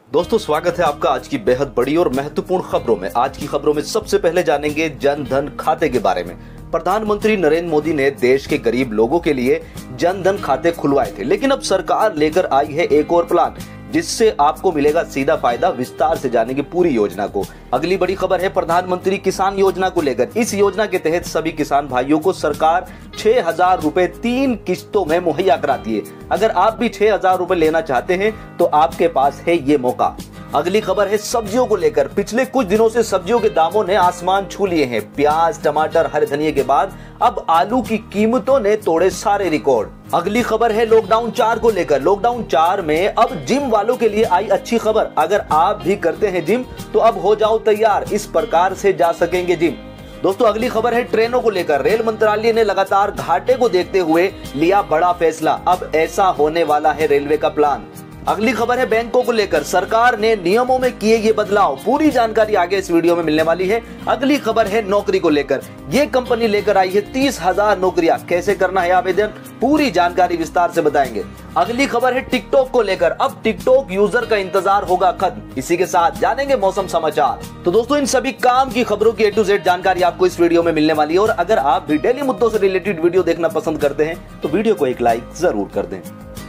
दोस्तों, स्वागत है आपका आज की बेहद बड़ी और महत्वपूर्ण खबरों में। आज की खबरों में सबसे पहले जानेंगे जन धन खाते के बारे में। प्रधानमंत्री नरेंद्र मोदी ने देश के गरीब लोगों के लिए जन धन खाते खुलवाए थे, लेकिन अब सरकार लेकर आई है एक और प्लान जिससे आपको मिलेगा सीधा फायदा। विस्तार से जानेंगे पूरी योजना को। अगली बड़ी खबर है प्रधानमंत्री किसान योजना को लेकर। इस योजना के तहत सभी किसान भाइयों को सरकार 6,000 रुपए 3 किस्तों में मुहैया कराती है। अगर आप भी 6,000 रुपए लेना चाहते हैं तो आपके पास है ये मौका। अगली खबर है सब्जियों को लेकर। पिछले कुछ दिनों से सब्जियों के दामों ने आसमान छू लिए हैं। प्याज, टमाटर, हरे धनिये के बाद अब आलू की कीमतों ने तोड़े सारे रिकॉर्ड। अगली खबर है लॉकडाउन 4 को लेकर। लॉकडाउन 4 में अब जिम वालों के लिए आई अच्छी खबर। अगर आप भी करते हैं जिम तो अब हो जाओ तैयार, इस प्रकार से जा सकेंगे जिम। दोस्तों, अगली खबर है ट्रेनों को लेकर। रेल मंत्रालय ने लगातार घाटे को देखते हुए लिया बड़ा फैसला। अब ऐसा होने वाला है रेलवे का प्लान। अगली खबर है बैंकों को लेकर। सरकार ने नियमों में किए ये बदलाव। पूरी जानकारी आगे इस वीडियो में मिलने वाली है। अगली खबर है नौकरी को लेकर। ये कंपनी लेकर आई है 30,000 नौकरियां। कैसे करना है आवेदन, पूरी जानकारी विस्तार से बताएंगे। अगली खबर है टिकटॉक को लेकर। अब टिकटॉक यूजर का इंतजार होगा खत्म। इसी के साथ जानेंगे मौसम समाचार। तो दोस्तों, इन सभी काम की खबरों की A to Z जानकारी आपको इस वीडियो में मिलने वाली है। और अगर आप भी डेली मुद्दों से रिलेटेड वीडियो देखना पसंद करते हैं तो वीडियो को एक लाइक जरूर कर दें।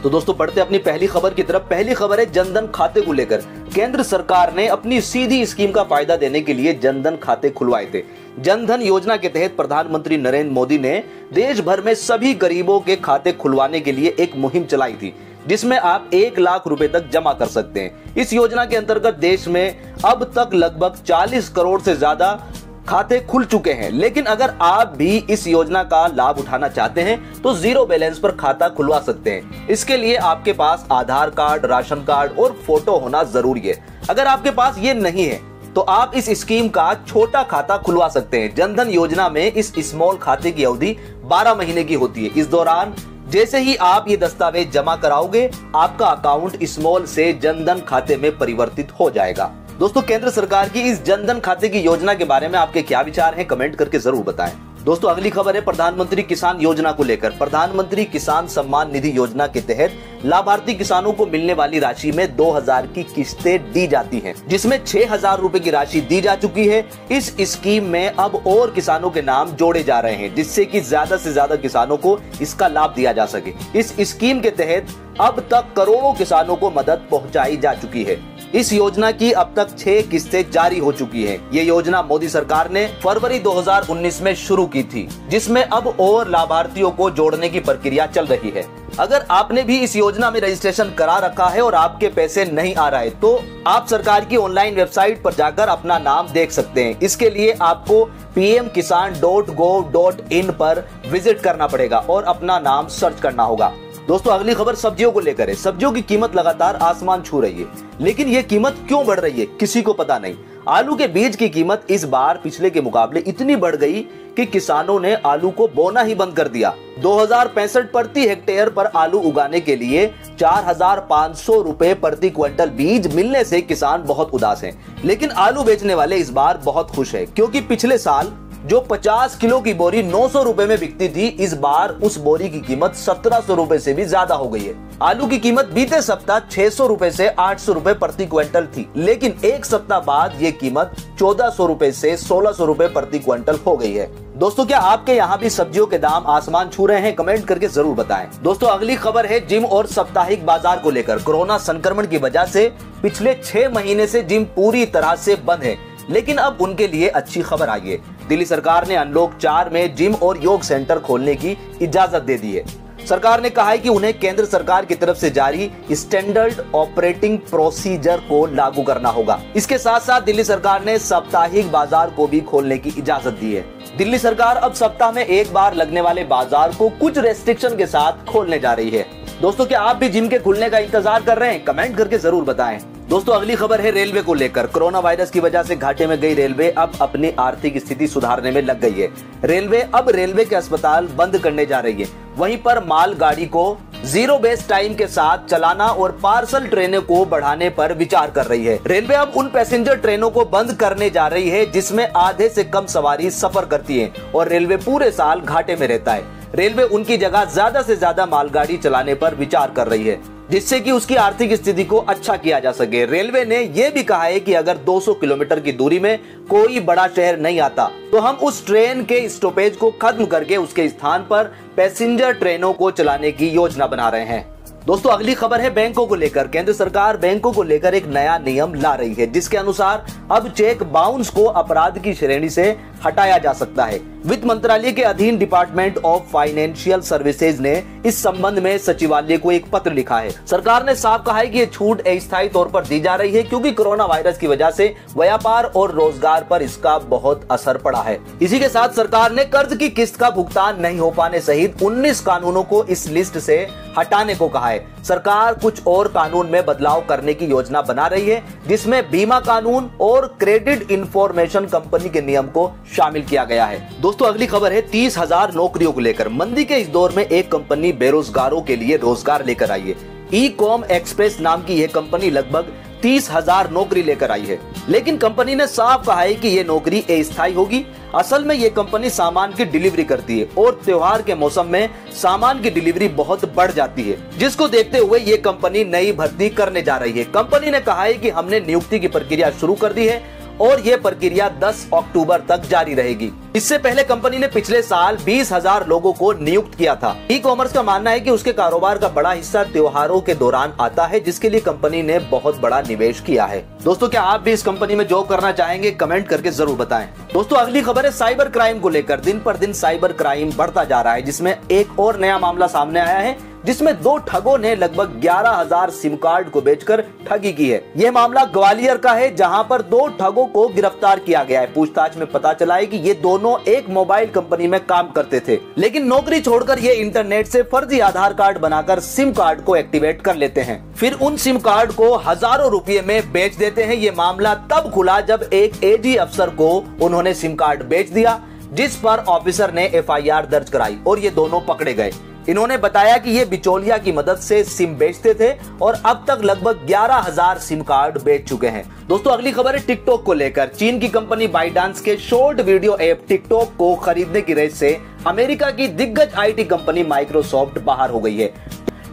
तो दोस्तों, बढ़ते अपनी पहली खबर की तरफ। पहली खबर है जनधन खाते को लेकर। केंद्र सरकार ने अपनी सीधी स्कीम का फायदा देने के लिए जनधन खाते खुलवाए थे। जनधन योजना के तहत प्रधानमंत्री नरेंद्र मोदी ने देश भर में सभी गरीबों के खाते खुलवाने के लिए एक मुहिम चलाई थी, जिसमें आप 1 लाख रुपए तक जमा कर सकते हैं। इस योजना के अंतर्गत देश में अब तक लगभग 40 करोड़ से ज्यादा खाते खुल चुके हैं। लेकिन अगर आप भी इस योजना का लाभ उठाना चाहते हैं तो जीरो बैलेंस पर खाता खुलवा सकते हैं। इसके लिए आपके पास आधार कार्ड, राशन कार्ड और फोटो होना जरूरी है। अगर आपके पास ये नहीं है तो आप इस स्कीम का छोटा खाता खुलवा सकते हैं। जनधन योजना में इस स्मॉल खाते की अवधि 12 महीने की होती है। इस दौरान जैसे ही आप ये दस्तावेज जमा कराओगे, आपका अकाउंट स्मॉल से जनधन खाते में परिवर्तित हो जाएगा। दोस्तों, केंद्र सरकार की इस जनधन खाते की योजना के बारे में आपके क्या विचार हैं, कमेंट करके जरूर बताएं। दोस्तों, अगली खबर है प्रधानमंत्री किसान योजना को लेकर। प्रधानमंत्री किसान सम्मान निधि योजना के तहत लाभार्थी किसानों को मिलने वाली राशि में 2,000 की किस्तें दी जाती हैं, जिसमें 6,000 रुपए की राशि दी जा चुकी है। इस स्कीम में अब और किसानों के नाम जोड़े जा रहे हैं, जिससे कि ज्यादा से ज्यादा किसानों को इसका लाभ दिया जा सके। इस स्कीम के तहत अब तक करोड़ों किसानों को मदद पहुंचाई जा चुकी है। इस योजना की अब तक 6 किस्तें जारी हो चुकी हैं। ये योजना मोदी सरकार ने फरवरी 2019 में शुरू की थी, जिसमें अब और लाभार्थियों को जोड़ने की प्रक्रिया चल रही है। अगर आपने भी इस योजना में रजिस्ट्रेशन करा रखा है और आपके पैसे नहीं आ रहा है तो आप सरकार की ऑनलाइन वेबसाइट पर जाकर अपना नाम देख सकते हैं। इसके लिए आपको pmkisan.gov.in पर विजिट करना पड़ेगा और अपना नाम सर्च करना होगा। दोस्तों, अगली खबर सब्जियों को लेकर है। सब्जियों की कीमत लगातार आसमान छू रही है, लेकिन ये कीमत क्यों बढ़ रही है किसी को पता नहीं। आलू के बीज की कीमत इस बार पिछले के मुकाबले इतनी बढ़ गई कि किसानों ने आलू को बोना ही बंद कर दिया। 2065 प्रति हेक्टेयर पर आलू उगाने के लिए 4,500 रुपए प्रति क्विंटल बीज मिलने से किसान बहुत उदास हैं। लेकिन आलू बेचने वाले इस बार बहुत खुश हैं, क्योंकि पिछले साल जो 50 किलो की बोरी 900 रुपए में बिकती थी, इस बार उस बोरी की कीमत 1,700 रुपए से भी ज्यादा हो गई है। आलू की कीमत बीते सप्ताह 600 रुपए से 800 रुपए प्रति क्विंटल थी, लेकिन एक सप्ताह बाद ये कीमत 1,400 रुपए से 1,600 रुपए प्रति क्विंटल हो गई है। दोस्तों, क्या आपके यहाँ भी सब्जियों के दाम आसमान छू रहे हैं, कमेंट करके जरूर बताएं। दोस्तों, अगली खबर है जिम और साप्ताहिक बाजार को लेकर। कोरोना संक्रमण की वजह से पिछले 6 महीने से जिम पूरी तरह से बंद है, लेकिन अब उनके लिए अच्छी खबर आई है। दिल्ली सरकार ने अनलॉक 4 में जिम और योग सेंटर खोलने की इजाजत दे दी है। सरकार ने कहा है कि उन्हें केंद्र सरकार की तरफ से जारी स्टैंडर्ड ऑपरेटिंग प्रोसीजर को लागू करना होगा। इसके साथ साथ दिल्ली सरकार ने साप्ताहिक बाजार को भी खोलने की इजाजत दी है। दिल्ली सरकार अब सप्ताह में एक बार लगने वाले बाजार को कुछ रेस्ट्रिक्शन के साथ खोलने जा रही है। दोस्तों, क्या आप भी जिम के खुलने का इंतजार कर रहे हैं, कमेंट करके जरूर बताएं। दोस्तों, अगली खबर है रेलवे को लेकर। कोरोना वायरस की वजह से घाटे में गई रेलवे अब अपनी आर्थिक स्थिति सुधारने में लग गई है। रेलवे अब रेलवे के अस्पताल बंद करने जा रही है। वहीं पर मालगाड़ी को जीरो बेस टाइम के साथ चलाना और पार्सल ट्रेनों को बढ़ाने पर विचार कर रही है। रेलवे अब उन पैसेंजर ट्रेनों को बंद करने जा रही है जिसमें आधे से कम सवारी सफर करती है और रेलवे पूरे साल घाटे में रहता है। रेलवे उनकी जगह ज्यादा से ज्यादा मालगाड़ी चलाने पर विचार कर रही है। जिससे कि उसकी आर्थिक स्थिति को अच्छा किया जा सके। रेलवे ने यह भी कहा है कि अगर 200 किलोमीटर की दूरी में कोई बड़ा शहर नहीं आता तो हम उस ट्रेन के स्टॉपेज को खत्म करके उसके स्थान पर पैसेंजर ट्रेनों को चलाने की योजना बना रहे हैं। दोस्तों अगली खबर है बैंकों को लेकर। केंद्र सरकार बैंकों को लेकर एक नया नियम ला रही है, जिसके अनुसार अब चेक बाउंस को अपराध की श्रेणी से हटाया जा सकता है। वित्त मंत्रालय के अधीन डिपार्टमेंट ऑफ फाइनेंशियल सर्विसेज ने इस संबंध में सचिवालय को एक पत्र लिखा है। सरकार ने साफ कहा है कि ये छूट अस्थायी तौर पर दी जा रही है क्योंकि कोरोना वायरस की वजह से व्यापार और रोजगार पर इसका बहुत असर पड़ा है। इसी के साथ सरकार ने कर्ज की किस्त का भुगतान नहीं हो पाने सहित 19 कानूनों को इस लिस्ट से हटाने को कहा है। सरकार कुछ और कानून में बदलाव करने की योजना बना रही है, जिसमें बीमा कानून और क्रेडिट इंफॉर्मेशन कंपनी के नियम को शामिल किया गया है। दोस्तों अगली खबर है 30,000 नौकरियों को लेकर। मंदी के इस दौर में एक कंपनी बेरोजगारों के लिए रोजगार लेकर आई है। ई कॉम एक्सप्रेस नाम की यह कंपनी लगभग 30,000 नौकरी लेकर आई है, लेकिन कंपनी ने साफ कहा है कि यह नौकरी अस्थायी होगी। असल में यह कंपनी सामान की डिलीवरी करती है और त्योहार के मौसम में सामान की डिलीवरी बहुत बढ़ जाती है, जिसको देखते हुए ये कंपनी नई भर्ती करने जा रही है। कंपनी ने कहा है कि हमने नियुक्ति की प्रक्रिया शुरू कर दी है और ये प्रक्रिया 10 अक्टूबर तक जारी रहेगी। इससे पहले कंपनी ने पिछले साल 20,000 लोगों को नियुक्त किया था। ई कॉमर्स का मानना है कि उसके कारोबार का बड़ा हिस्सा त्योहारों के दौरान आता है, जिसके लिए कंपनी ने बहुत बड़ा निवेश किया है। दोस्तों क्या आप भी इस कंपनी में जॉब करना चाहेंगे? कमेंट करके जरूर बताएं। दोस्तों अगली खबर है साइबर क्राइम को लेकर। दिन पर दिन साइबर क्राइम बढ़ता जा रहा है, जिसमें एक और नया मामला सामने आया है, जिसमें 2 ठगों ने लगभग 11,000 सिम कार्ड को बेचकर ठगी की है। यह मामला ग्वालियर का है, जहां पर 2 ठगों को गिरफ्तार किया गया है। पूछताछ में पता चला है कि ये दोनों एक मोबाइल कंपनी में काम करते थे, लेकिन नौकरी छोड़कर ये इंटरनेट से फर्जी आधार कार्ड बनाकर सिम कार्ड को एक्टिवेट कर लेते हैं, फिर उन सिम कार्ड को हजारों रुपए में बेच देते हैं। ये मामला तब खुला जब एक एजी अफसर को उन्होंने सिम कार्ड बेच दिया, जिस पर ऑफिसर ने एफआईआर दर्ज कराई और ये दोनों पकड़े गए। इन्होंने बताया कि ये बिचौलिया की मदद से सिम बेचते थे और अब तक लगभग 11,000 सिम कार्ड बेच चुके हैं। दोस्तों अगली खबर है टिकटॉक को लेकर। चीन की कंपनी बाइडांस के शॉर्ट वीडियो ऐप टिकटॉक को खरीदने की रेस से अमेरिका की दिग्गज आईटी कंपनी माइक्रोसॉफ्ट बाहर हो गई है।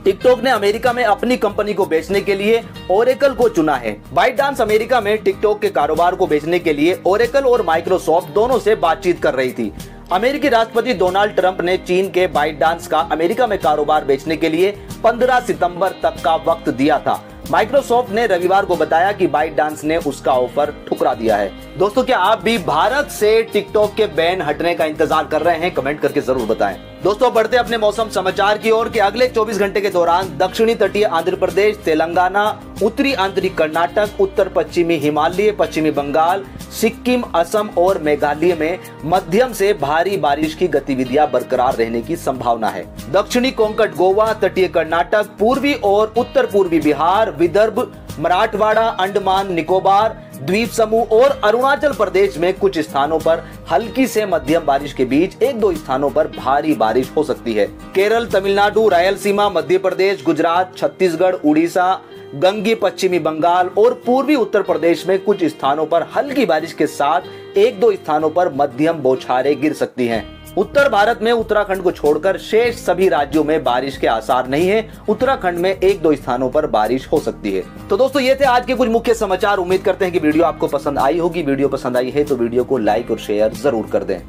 टिकटॉक ने अमेरिका में अपनी कंपनी को बेचने के लिए ओरेकल को चुना है। बाइडांस अमेरिका में टिकटॉक के कारोबार को बेचने के लिए ओरेकल और माइक्रोसॉफ्ट दोनों से बातचीत कर रही थी। अमेरिकी राष्ट्रपति डोनाल्ड ट्रंप ने चीन के बाइडांस का अमेरिका में कारोबार बेचने के लिए 15 सितंबर तक का वक्त दिया था। माइक्रोसॉफ्ट ने रविवार को बताया कि बाइडांस ने उसका ऑफर ठुकरा दिया है। दोस्तों क्या आप भी भारत से टिकटॉक के बैन हटने का इंतजार कर रहे हैं? कमेंट करके जरूर बताएं। दोस्तों बढ़ते अपने मौसम समाचार की ओर कि अगले 24 घंटे के दौरान दक्षिणी तटीय आंध्र प्रदेश, तेलंगाना, उत्तरी आंतरिक कर्नाटक, उत्तर पश्चिमी हिमालय, पश्चिमी बंगाल, सिक्किम, असम और मेघालय में मध्यम से भारी बारिश की गतिविधियां बरकरार रहने की संभावना है। दक्षिणी कोंकण गोवा, तटीय कर्नाटक, पूर्वी और उत्तर पूर्वी बिहार, विदर्भ, मराठवाड़ा, अंडमान निकोबार द्वीप समूह और अरुणाचल प्रदेश में कुछ स्थानों पर हल्की से मध्यम बारिश के बीच 1-2 स्थानों पर भारी बारिश हो सकती है। केरल, तमिलनाडु, रायलसीमा, मध्य प्रदेश, गुजरात, छत्तीसगढ़, उड़ीसा, गंगी, पश्चिमी बंगाल और पूर्वी उत्तर प्रदेश में कुछ स्थानों पर हल्की बारिश के साथ 1-2 स्थानों पर मध्यम बौछारें गिर सकती हैं। उत्तर भारत में उत्तराखंड को छोड़कर शेष सभी राज्यों में बारिश के आसार नहीं है। उत्तराखंड में 1-2 स्थानों पर बारिश हो सकती है। तो दोस्तों ये थे आज के कुछ मुख्य समाचार। उम्मीद करते हैं कि वीडियो आपको पसंद आई होगी। वीडियो पसंद आई है तो वीडियो को लाइक और शेयर जरूर कर दें।